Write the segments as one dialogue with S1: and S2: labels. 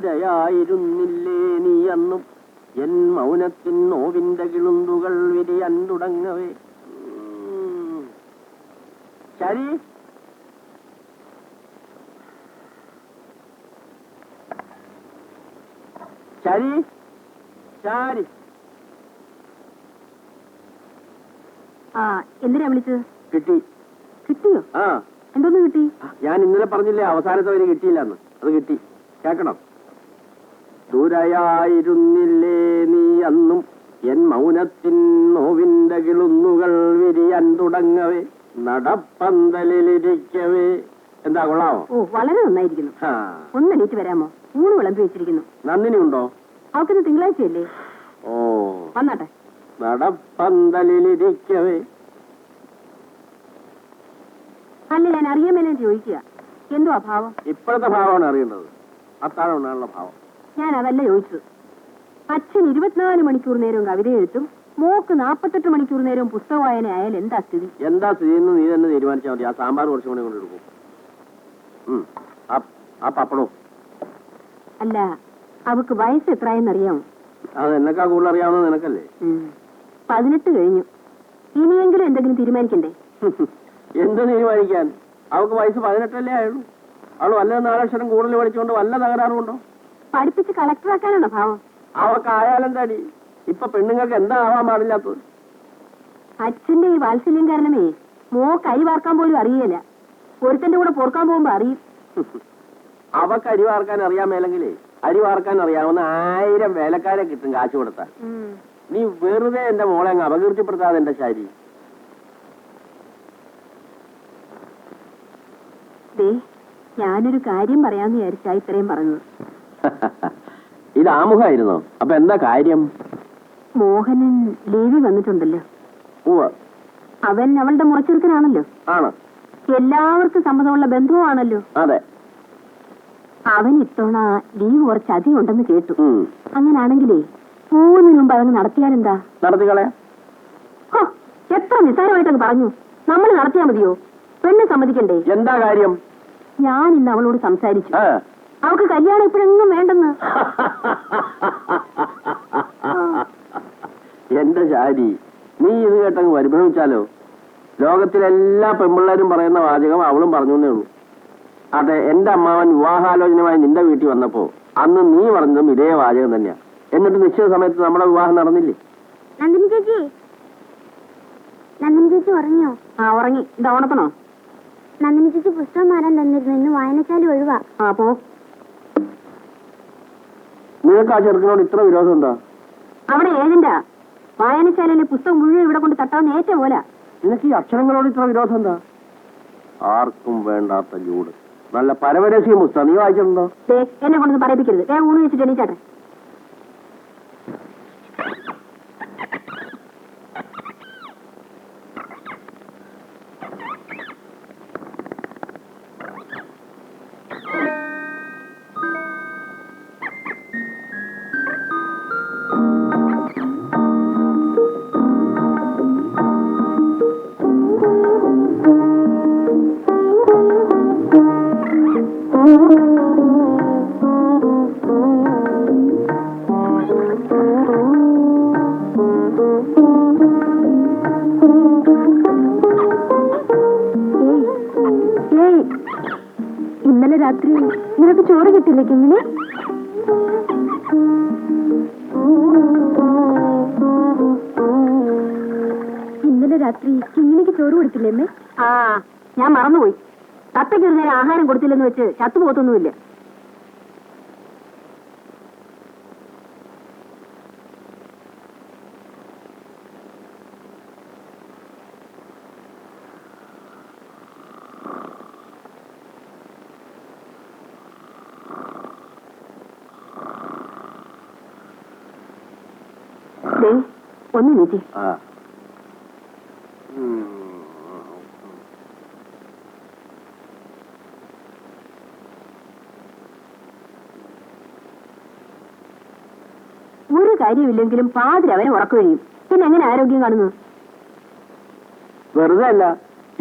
S1: ദൂരയായിരുന്നില്ലേ നീ അന്നും എൻ മൗനത്തിൻ നോവിന്റെ കിളുന്തുകൾ വിരിയാൻ തുടങ്ങവേ. ശരി ശരി ശരി.
S2: എന്തിനാ വിളിച്ചത്?
S1: കിട്ടി.
S2: കിട്ടിയോ? എന്തോന്ന് കിട്ടി?
S1: ഞാൻ ഇന്നലെ പറഞ്ഞില്ലേ അവസാനത്തെ വരെ കിട്ടിയില്ലെന്ന്. അത് കിട്ടി. കേക്കണം. ദൂരയായിരുന്നില്ലേ നീ അന്നും എൻ മൗനത്തിൻ നോവിന്റെ കിളുന്നുകൾ വിരിയാൻ തുടങ്ങവേ നടപ്പന്തലിരിക്കവേ. എന്താ കൊള്ളാമോ?
S2: ഓ വളരെ നന്നായിരിക്കുന്നു. ഒന്ന് എണീറ്റ് വരാമോ? ഊണ് വിളമ്പി വെച്ചിരിക്കുന്നു.
S1: നന്ദിനി ഉണ്ടോ?
S2: അവക്കിന്ന് തിങ്കളാഴ്ചയല്ലേ?
S1: ഓ
S2: വന്നാട്ടെ.
S1: നടപ്പന്തലിരിക്കവേ.
S2: അല്ല ഞാൻ അറിയാൻ മേലെ ചോദിക്കുക, എന്തോ ഭാവം?
S1: ഇപ്പോഴത്തെ ഭാവമാണ് അറിയേണ്ടത്. അത്താഴം ഉണ്ടാകുന്ന ഭാവം.
S2: ഞാൻ അതല്ല ചോദിച്ചത്. അച്ഛൻ 24 മണിക്കൂർ നേരവും കവിത എഴുത്തും മോക്ക് 48 മണിക്കൂർ നേരവും പുസ്തക വായന ആയാൽ എന്താ സ്ഥിതി?
S1: എന്താ സ്ഥിതി എന്ന് നീ തന്നെ തീരുമാനിച്ചാൽ മതി. ആ സാമ്പാർ കുറച്ചും കൂടി കൊണ്ടെടുക്കും. ആ പപ്പടോ?
S2: അല്ല അവക്ക് വയസ്സ് എത്രയെന്നറിയാമോ?
S1: അത് എന്നെക്കാ കൂടുതൽ അറിയാവുന്നത് നിനക്കല്ലേ?
S2: 18 കഴിഞ്ഞു. ഇനിയെങ്കിലും എന്തെങ്കിലും തീരുമാനിക്കണ്ടേ?
S1: എന്ത് തീരുമാനിക്കാൻ? അവക്ക് വയസ്സ് 18 ആയുള്ളൂ. അവൾ വല്ല 4 അക്ഷരം കൂടുതൽ പഠിച്ചുകൊണ്ട് വല്ല തകരാറുണ്ടോ?
S2: പഠിപ്പിച്ച് കളക്ടറാക്കാനാണോ ഭാവം?
S1: അവക്ക് ആയാലെന്താടി? ഇപ്പൊ പെണ്ണുങ്ങൾക്ക് എന്താ ആവാൻ പാടില്ലാത്തത്?
S2: അച്ഛന്റെ ഈ വാത്സല്യം കാരണമേ മോക്ക് അരി വാർക്കാൻ പോലും അറിയില്ല. ഒരുത്തന്റെ കൂടെ പോർക്കാൻ പോകുമ്പോ അറിയും.
S1: അവക്ക് അരി വാർക്കാൻ അറിയാൻ മേലെങ്കിലേ അരി വാർക്കാൻ അറിയാവുന്ന 1000 വേലക്കാരെ കിട്ടും കാശ് കൊടുത്താൽ. നീ വെറുതെ എന്റെ മോളെ അങ്ങ് അപകീർത്തിപ്പെടുത്താതെ എന്റെ ശാരി.
S2: ഞാനൊരു കാര്യം പറയാന്ന് വിചാരിച്ചാ ഇത്രയും പറഞ്ഞത്.
S1: ഇത് ആമുഖമായിരുന്നോ? അപ്പൊ എന്താ കാര്യം?
S2: മോഹനൻ ലേവി വന്നിട്ടുണ്ടല്ലോ. അവൻ അവളുടെ മുറച്ചെറുക്കനാണല്ലോ.
S1: ആണ്.
S2: എല്ലാവർക്കും സമ്മതമുള്ള ബന്ധുവാണല്ലോ.
S1: അതെ.
S2: അവൻ ഇത്തവണ ലീവ് കുറച്ച് അധികം ഉണ്ടെന്ന് കേട്ടു. അങ്ങനാണെങ്കിലേ പോകുന്നതിന് മുമ്പ് അവന് നടത്തിയാലെന്താ?
S1: നടത്തിക്കളയാ.
S2: എത്ര നിസ്സാരമായിട്ടങ്ങ് പറഞ്ഞു. നമ്മൾ നടത്തിയാ മതിയോ? പെണ്ണ് സമ്മതിക്കണ്ടേ?
S1: എന്താ കാര്യം?
S2: ഞാൻ ഇന്ന് അവളോട് സംസാരിച്ചു. അവൾക്ക് കല്യാണം ഇപ്പോഴെങ്ങും വേണ്ടെന്ന്.
S1: എന്റെ ശാരി, നീ ഇത് കേട്ടങ്ങ് പരിഭ്രമിച്ചാലോ? ലോകത്തിലെല്ലാ പെൺപിള്ളേരും പറയുന്ന വാചകം അവളും പറഞ്ഞു എന്നേ ഉള്ളൂ. അതെ, എന്റെ അമ്മാവൻ വിവാഹാലോചനയുമായി നിന്റെ വീട്ടിൽ വന്നപ്പോ അന്ന് നീ പറഞ്ഞതും ഇതേ വാചകം തന്നെയാ. എന്നിട്ട് നിശ്ചിത സമയത്ത് നമ്മുടെ വിവാഹം നടന്നില്ലേ?
S2: നന്ദിനി ചേച്ചി ഉറങ്ങിയോ? ഉറങ്ങി. എന്താ ഓണത്തണോ? നന്ദിനി ചേച്ചി പുസ്തകം മാറാൻ തന്നിരുന്നു. ഇന്ന് വായനശാല ഒഴിവാ. പോ.
S1: നിനക്ക് ആ ചെറുക്കനോട് ഇത്ര വിരോധം ഉണ്ടോ?
S2: അവിടെ ഏജന്റാ. വായനശാലയിലെ പുസ്തകം മുഴുവൻ ഇവിടെ കൊണ്ട് തട്ടാവുന്ന ഏറ്റ പോലെ.
S1: നിനക്ക് ഈ അക്ഷരങ്ങളോട് ഇത്ര വിരോധം എന്താ? ആർക്കും വേണ്ടാത്ത ജൂഡ്. നല്ല പരമരസ്യം പുസ്തകം. നീ വായിച്ചിട്ടുണ്ടോ?
S2: എന്നെ കൊണ്ടൊന്ന് പറയിപ്പിക്കരുത്. ഊണ് വെച്ചിട്ട് എണീച്ചാട്ടെ. ഇന്നലെ രാത്രി നിനക്ക് ചോറ് കിട്ടില്ലേ കിങ്ങിണി? ഇന്നലെ രാത്രി കിങ്ങിണിക്ക് ചോറ് കൊടുത്തില്ലേ അമ്മേ? ഞാൻ മറന്നുപോയി. തത്തയ്ക്ക് ഒരു നേരം ആഹാരം കൊടുത്തില്ലെന്ന് വെച്ച് ചത്തുപോത്തൊന്നുമില്ല. ഒന്ന് നീച്ചി. ഒരു കാര്യമില്ലെങ്കിലും പാതിരി അവനെ ഉറക്കുകയും പിന്നെ എങ്ങനെ ആരോഗ്യം കാണുന്നു?
S1: വെറുതെ അല്ല,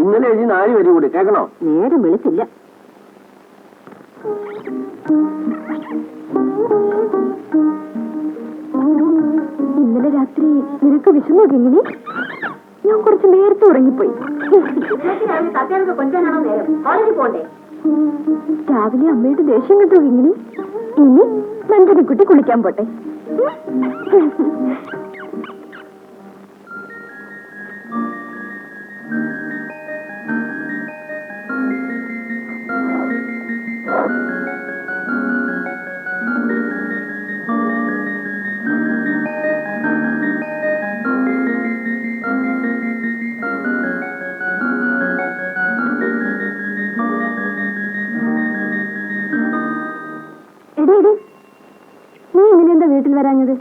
S1: ഇന്നലെ എഴുതി 4 വരി കൂടി കേൾക്കണോ? നേരം
S2: വിളിച്ചില്ല. ഇന്നലെ രാത്രി നിനക്ക് വിശന്നു കിങ്ങിണി? ഞാൻ കുറച്ച് നേരത്തെ ഉറങ്ങിപ്പോയി. രാവിലെ അമ്മയുടെ ദേഷ്യം കിട്ടു കിങ്ങിണി. ഇനി നന്ദനക്കുട്ടി കുളിക്കാൻ പോട്ടെ. നീ ഇങ്ങനെന്താ വീട്ടിൽ വരാഞ്ഞത്?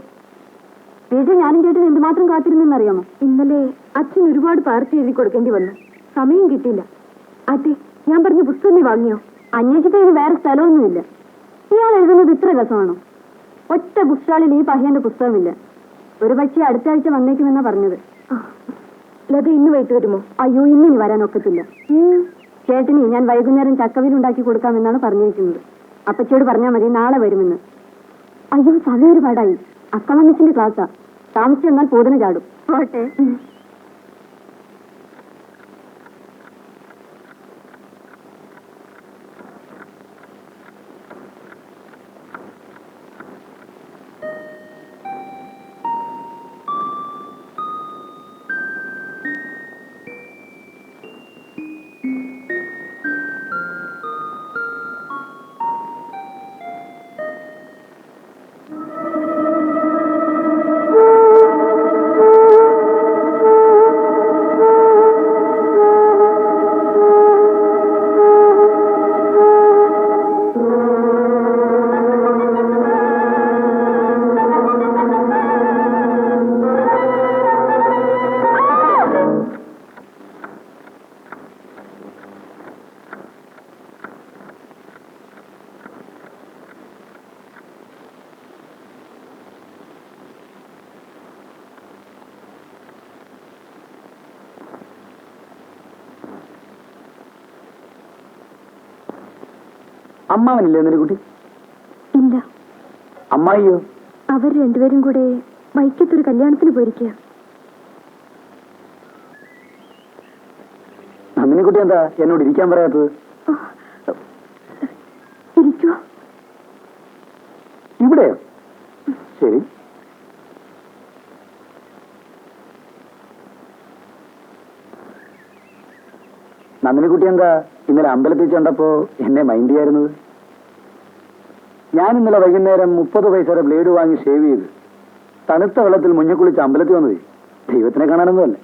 S2: വീട്ടിൽ ഞാനും ചേട്ടൻ എന്തുമാത്രം കാത്തിരുന്നെന്നറിയാമോ? ഇന്നലെ അച്ഛൻ ഒരുപാട് പാർട്ടി എഴുതി കൊടുക്കേണ്ടി വന്നു. സമയം കിട്ടിയില്ല. അതെ, ഞാൻ പറഞ്ഞ പുസ്തകം നീ വാങ്ങിയോ? അന്വേഷിക്കാൻ വേറെ സ്ഥലമൊന്നുമില്ല. ഇയാൾ എഴുതുന്നത് ഇത്ര രസമാണോ? ഒറ്റ ബുക്ക് സ്റ്റാളിൽ ഈ പഹ്യന്റെ പുസ്തകമില്ല. ഒരു പക്ഷേ അടുത്ത ആഴ്ച വന്നേക്കുമെന്നാ പറഞ്ഞത്. ലത ഇന്ന് വൈകിട്ട് വരുമോ? അയ്യോ, ഇന്നിനി വരാനൊക്കത്തില്ല. ചേട്ടന് ഞാൻ വൈകുന്നേരം ചക്കവിലുണ്ടാക്കി കൊടുക്കാമെന്നാണ് പറഞ്ഞിരിക്കുന്നത്. അപ്പച്ചയോട് പറഞ്ഞാൽ മതി നാളെ വരുമെന്ന്. അയ്യോ, സമയം ഒരുപാടായി. അക്കമമിസിന്റെ ക്ലാസ്സാ. താമസിച്ച് എന്നാൽ പോതന ചാടും. പോട്ടെ.
S1: അമ്മാവനില്ലേ എന്നൊരു കുട്ടി?
S2: ഇല്ല.
S1: അമ്മായിയോ?
S2: അവർ രണ്ടുപേരും കൂടെ വൈക്കത്തൊരു കല്യാണത്തിന് പോയിരിക്കുക.
S1: നന്ദിനിക്കുട്ടി എന്താ എന്നോട് ഇരിക്കാൻ പറയാത്തത്?
S2: ഇരിക്കോ?
S1: ഇവിടെയോ? ശരി. നന്ദിനിക്കുട്ടി എന്താ ഇന്നലെ അമ്പലത്തിൽ ചെണ്ടപ്പോ എന്നെ മൈൻഡ് ചെയ്യായിരുന്നത്? ഞാൻ ഇന്നലെ വൈകുന്നേരം 30 പൈസയുടെ ബ്ലേഡ് വാങ്ങി ഷേവ് ചെയ്ത് തണുത്ത വെള്ളത്തിൽ മുങ്ങിക്കുളിച്ച് അമ്പലത്തിൽ വന്നത് ദൈവത്തിനെ കാണാനൊന്നുമല്ല.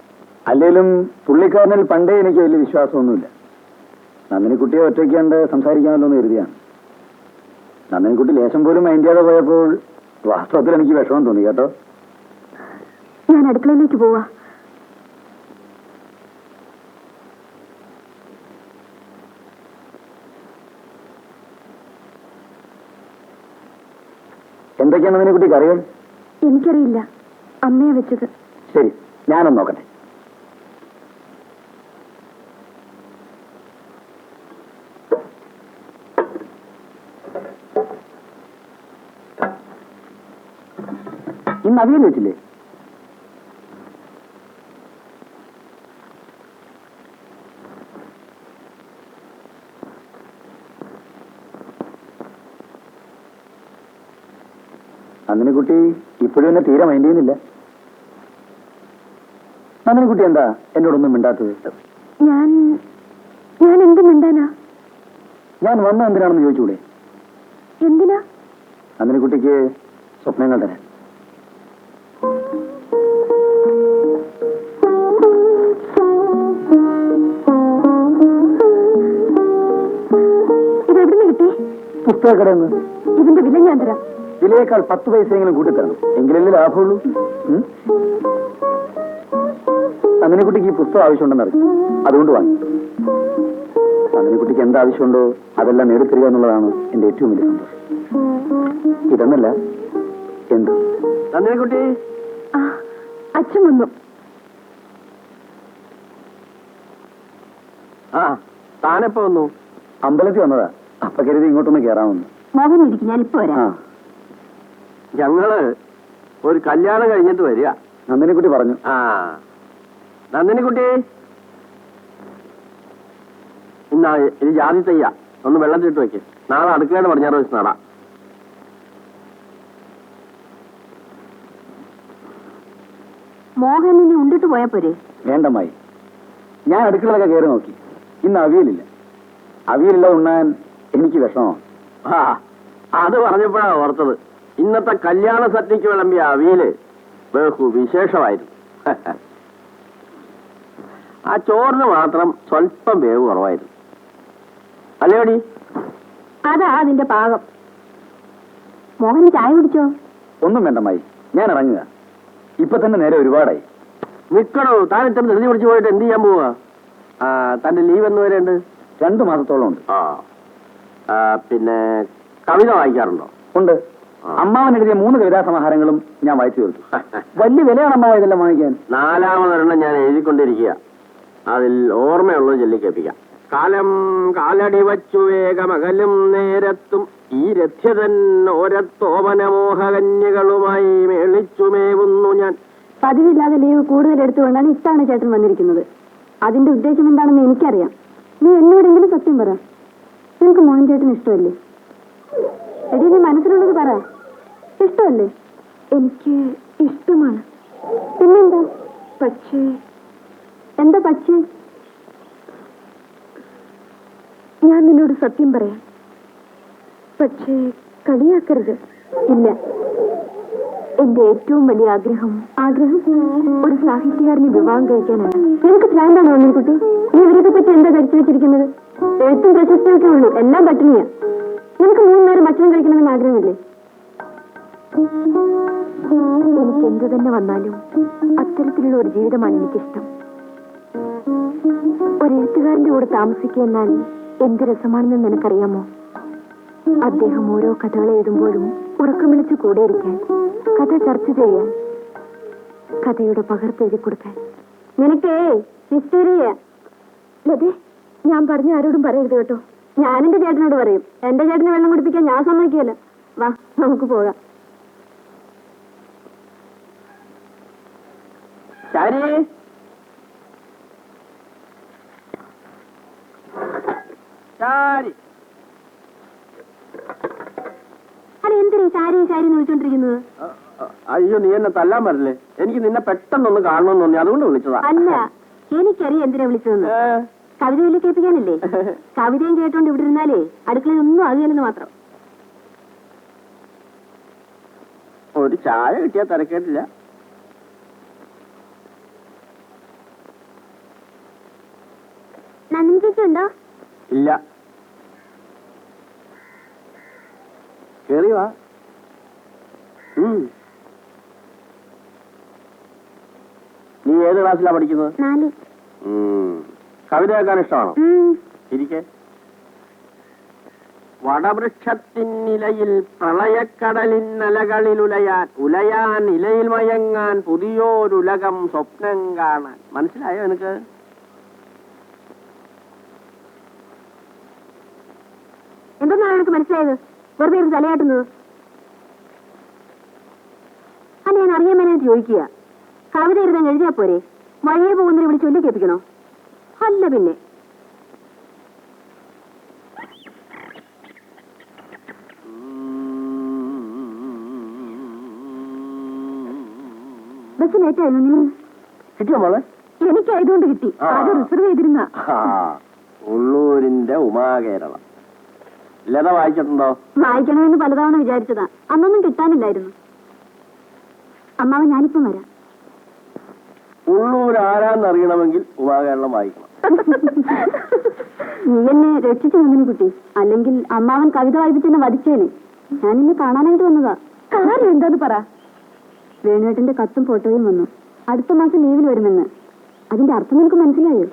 S1: അല്ലെങ്കിലും പുള്ളിക്കാരനിൽ പണ്ടേ എനിക്ക് വലിയ വിശ്വാസമൊന്നുമില്ല. നന്ദിനിക്കുട്ടിയെ ഒറ്റയ്ക്കാണ്ട് സംസാരിക്കാമല്ലോ എന്ന് കരുതിയാണ്. നന്ദിനിക്കുട്ടി ലേശം പോലും മൈൻഡ് ചെയ്യാതെ പോയപ്പോൾ വാസ്തവത്തിൽ എനിക്ക് വിഷമം തോന്നി കേട്ടോ.
S2: ഞാൻ അടുക്കളയിലേക്ക് പോവാ.
S1: എന്തൊക്കെയാണ് നന്ദിനിക്കുട്ടി കറികൾ?
S2: എനിക്കറിയില്ല, അമ്മയെ വെച്ചത്.
S1: ശരി, ഞാനൊന്ന് നോക്കട്ടെ. ഇന്ന് അവിയൽ വെച്ചില്ലേ? നന്ദിനിക്കുട്ടി ഇപ്പോഴും എന്നെ തീരെ മൈൻഡ് ചെയ്യുന്നില്ല. നന്ദിനിക്കുട്ടി എന്താ എന്നോടൊന്നും മിണ്ടാത്തത്?
S2: ഞാൻ എന്ത് മിണ്ടാനാ?
S1: ഞാൻ വന്ന എന്തിനാണെന്ന് ചോദിച്ചൂടെ?
S2: എന്തിനാ?
S1: നന്ദിനിക്കുട്ടിക്ക് സ്വപ്നങ്ങൾ തരാൻ.
S2: ഇതെവിടുന്ന് കിട്ടി?
S1: പുസ്തകക്കടയിൽ നിന്ന്.
S2: ഇതിന്റെ വില ഞാൻ തരാം.
S1: വിലയേക്കാൾ 10 പൈസയെങ്കിലും കൂട്ടിത്തരണം, എങ്കിലല്ലേ ലാഭമുള്ളൂ. നന്ദിനിക്കുട്ടിക്ക് ഈ പുസ്തകം ആവശ്യമുണ്ടെന്നറിയും, അതുകൊണ്ട് വാങ്ങി. നന്ദിനിക്കുട്ടിക്ക് എന്താവശ്യമുണ്ടോ അതെല്ലാം നേടിത്തരിക എന്നുള്ളതാണ് എന്റെ ഏറ്റവും വലിയ സന്തോഷം. ഇതെന്നല്ല എന്ത്. നന്ദിനിക്കുട്ടി,
S2: അച്ഛൻ വന്നു.
S1: ആ താനെപ്പോ വന്നു? അമ്പലത്തിൽ വന്നതാ. അപ്പൊ കരുതി ഇങ്ങോട്ടൊന്ന് കേറാമെന്ന്.
S2: മോഹൻ ഇരിക്കും, ഞാൻ ഇപ്പൊ വരാം.
S1: ഞങ്ങള് ഒരു കല്യാണം കഴിഞ്ഞിട്ട് വരിക.
S3: നന്ദിനിക്കുട്ടി പറഞ്ഞു.
S1: ആ നന്ദിനിക്കുട്ടി, ഇന്നാ ഇത് ജാതി തയ്യ ഒന്ന് വെള്ളത്തിട്ട് വെക്ക്. നാളെ അടുക്കളയുടെ പടിഞ്ഞാറ് വെച്ച് നടാം.
S2: മോഹൻ ഇനി ഉണ്ടിട്ട് പോയാ പോരെ?
S3: വേണ്ടമ്മായി, ഞാൻ അടുക്കളയൊക്കെ കയറി നോക്കി. ഇന്ന് അവിയലില്ല. അവിയലില്ല ഉണ്ണാൻ എനിക്ക് വിഷമമാണ്.
S1: ആ അത് പറഞ്ഞപ്പോഴാണ് ഓർത്തത്. ഇന്നത്തെ കല്യാണ സദ്യക്ക് വിളമ്പിയ അവിയല് ബഹു വിശേഷമായിരുന്നു. ആ ചോറിന് മാത്രം സ്വല്പം വേവ് കുറവായിരുന്നു. അല്ലേടി?
S2: അതാ അതിന്റെ പാകം. മോഹൻ ചായ കുടിച്ചോ?
S3: ഒന്നും വേണ്ടമ്മായി, ഞാൻ ഇറങ്ങുക. ഇപ്പൊ തന്നെ നേരെ ഒരുപാടായി.
S1: നിക്കണോ, താൻ ഇത്ര ധൃതി പിടിച്ചു പോയിട്ട് എന്ത് ചെയ്യാൻ പോവാ? തന്റെ ലീവ് എന്ന് വരെയുണ്ട്?
S3: 2 മാസത്തോളം ഉണ്ട്.
S1: പിന്നെ കവിത വായിക്കാറുണ്ടോ?
S3: ഉണ്ട്. അമ്മാവൻ എഴുതിയ 3 കവിതാ സമാഹാരങ്ങളും ഞാൻ വായിച്ചു തീർത്തു. വലിയ വിലയാണ് അമ്മാവ ഇതെല്ലാം വാങ്ങിക്കാൻ.
S1: 4ാമതൊരെണ്ണം ഞാൻ എഴുതിക്കൊണ്ടിരിക്കുക. അതിൽ ഓർമ്മയുള്ളത് ചൊല്ലിക്കേൾപ്പിക്കാം. കാലം കാലടി വച്ചു വേഗമകലും നേരത്തും ഈ രഥ്യതൻ ഓരത്തോമനമോഹകന്യകളുമായി മേളിച്ചുമേവുന്നു ഞാൻ.
S2: പതിവില്ലാതെ ലീവ് കൂടുതൽ എടുത്തുകൊണ്ടാണ് ഇത്തവണ ചേട്ടൻ വന്നിരിക്കുന്നത്. അതിന്റെ ഉദ്ദേശം എന്താണെന്ന് എനിക്കറിയാം. നീ എന്നോടെങ്കിലും സത്യം പറ. നിനക്ക് മോഹൻ ചേട്ടൻ ഇഷ്ടമല്ലേ? എടി, നീ മനസ്സിലുള്ളത് പറ. ഇഷ്ടമല്ലേ? എനിക്ക് ഇഷ്ടമാണ്. പിന്നെന്താ? പക്ഷേ എന്താ പക്ഷേ? ഞാൻ നിന്നോട് സത്യം പറയാം. പക്ഷേ കളിയാക്കരുത്. ഇല്ല, എന്റെ ഏറ്റവും വലിയ ആഗ്രഹം ഒരു സാഹിത്യകാരനെ വിവാഹം കഴിക്കാനാണ്. നിനക്ക് ഭ്രാന്താണോ കുട്ടി? നീ ഇവരൊക്കെ പറ്റി എന്താ ധരിച്ചു വെച്ചിരിക്കുന്നത്? എഴുത്തും പ്രശസ്തിയൊക്കെ ഉള്ളൂ, എല്ലാം പട്ടിണിയാ. നിനക്ക് 3 നേരം ഭക്ഷണം കഴിക്കണമെന്ന് ആഗ്രഹമില്ലേ? എനിക്ക് എന്ത് തന്നെ വന്നാലും അത്തരത്തിലുള്ള ഒരു ജീവിതമാണ് എനിക്കിഷ്ടം. ഒരു എഴുത്തുകാരന്റെ കൂടെ താമസിക്കുക എന്നാൽ എന്ത് രസമാണെന്ന് നിനക്കറിയാമോ? അദ്ദേഹം ഓരോ കഥകൾ എഴുതുമ്പോഴും ഉറക്കം വിളിച്ച് കൂടെയിരിക്കാൻ, കഥ ചർച്ച ചെയ്യാൻ, കഥയുടെ പകർപ്പെഴുതി കൊടുക്കാൻ. നിനക്കേ ഹിസ്റ്ററിയ ഞാൻ പറഞ്ഞ ആരോടും പറയരുത് കേട്ടോ. ഞാനെന്റെ ചേട്ടനോട് പറയും. എന്റെ ചേട്ടന് വെള്ളം കുടിപ്പിക്കാൻ ഞാൻ സമ്മതിക്കുകയല്ല. വാ, നമുക്ക് പോകാം.
S1: ശാരി, ശാരി,
S2: അല്ല, എന്തിനാ സാരി സാരി എന്ന് വിളിച്ചോണ്ടിരിക്കുന്നത്?
S1: അയ്യോ, നീ എന്നെ തല്ലാൻ പറ്റില്ലേ? എനിക്ക് നിന്നെ പെട്ടെന്നൊന്ന് കാണണമെന്ന് തോന്നി, അതുകൊണ്ട് വിളിച്ചതാ.
S2: അല്ല, എനിക്കറിയാം എന്തിനാ വിളിച്ചതെന്ന്. കവിത വലിയ കേൾപ്പിക്കാനല്ലേ? കവിതയും കേട്ടോണ്ട് ഇവിടെ ഇരുന്നാലേ അടുക്കളയിൽ ഒന്നും ആകുകയല്ലെന്ന് മാത്രം.
S1: ഒരു ചായ കിട്ടിയാ തിരക്കേട്ടില്ല.
S2: നന്ദി ചേച്ചി ഉണ്ടോ?
S1: ഇല്ല. കേറി വാ. നീ ഏത് ക്ലാസ്സിലാ പഠിക്കുന്നത്?
S2: 4.
S1: കവിത കേൾക്കാൻ ഇഷ്ടമാണോ? ഇരിക്കെ. വടവൃക്ഷത്തിനിലയിൽ പ്രളയക്കടലിന്നലകളിൽ ഉലയാൻ ഇലയിൽ മയങ്ങാൻ പുതിയോരുലകം സ്വപ്നം കാണാൻ. മനസ്സിലായോ എനിക്ക്?
S2: എന്തെന്നാണ് എനിക്ക് മനസ്സിലായത്? വെറുതെ ഇരുന്ന് തലയാട്ടുന്നത്. അല്ല, ഞാൻ അറിയാൻ വേണ്ടി ചോദിക്കുക. കവിത എഴുതാൻ എഴുതിയാ പോരെ? വഴിയെ പോകുന്നതിനെ വിളിച്ച് ചൊല്ലി കേൾപ്പിക്കണോ? അല്ല പിന്നെ. ബസ് ലേറ്റായിരുന്നു. നീ
S1: കിട്ടിയോ മോളെ?
S2: എനിക്കായതുകൊണ്ട് കിട്ടി. അത് റിസർവ് ചെയ്തിരുന്ന.
S1: ഉള്ളൂരിന്റെ ഉമാകേരളം ലത വായിച്ചിട്ടുണ്ടോ?
S2: വായിക്കണമെന്ന് പലതവണ വിചാരിച്ചതാ. അന്നൊന്നും കിട്ടാനില്ലായിരുന്നു. അമ്മാവൻ, ഞാനിപ്പം വരാം.
S1: ഉള്ളൂർ ആരാന്നറിയണമെങ്കിൽ ഉമാകേരളം വായിക്കണം.
S2: നീ എന്നെ രക്ഷിച്ചു നന്ദിനി കുട്ടി. അല്ലെങ്കിൽ അമ്മാവൻ കവിത വായിപ്പിച്ചെന്നെ വധിച്ചേനെ. ഞാൻ ഇന്ന് കാണാനായിട്ട് വന്നതാ. കാര്യം എന്താന്ന് പറ. വേണുവേട്ടന്റെ കത്തും ഫോട്ടോയും വന്നു. അടുത്ത മാസം ലീവിൽ വരുമെന്ന്. അതിന്റെ അർത്ഥം നിനക്ക് മനസ്സിലായോ?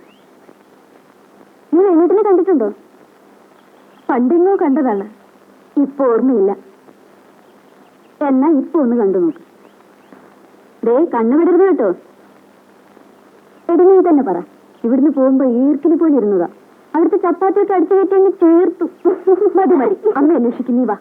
S2: നീ വേണുവേട്ടനെ കണ്ടിട്ടുണ്ടോ? പണ്ടെങ്ങോ കണ്ടതാണ്. ഇപ്പൊ ഓർമ്മയില്ല. എന്നാ ഇപ്പൊ ഒന്ന് കണ്ടു നോക്ക്. ദേ, കണ്ണു വിടരുത് കേട്ടോ. എടി, നീ തന്നെ പറ. ഇവിടുന്ന് പോകുമ്പോ ഈർക്കിന് പോലെ ഇരുന്നതാ. അവിടുത്തെ ചപ്പാത്തിയൊക്കെ അടിച്ചു കയറ്റി അങ്ങ് ചേർത്തു. മതി മതി, അമ്മ അന്വേഷിക്കും. നീ വാ.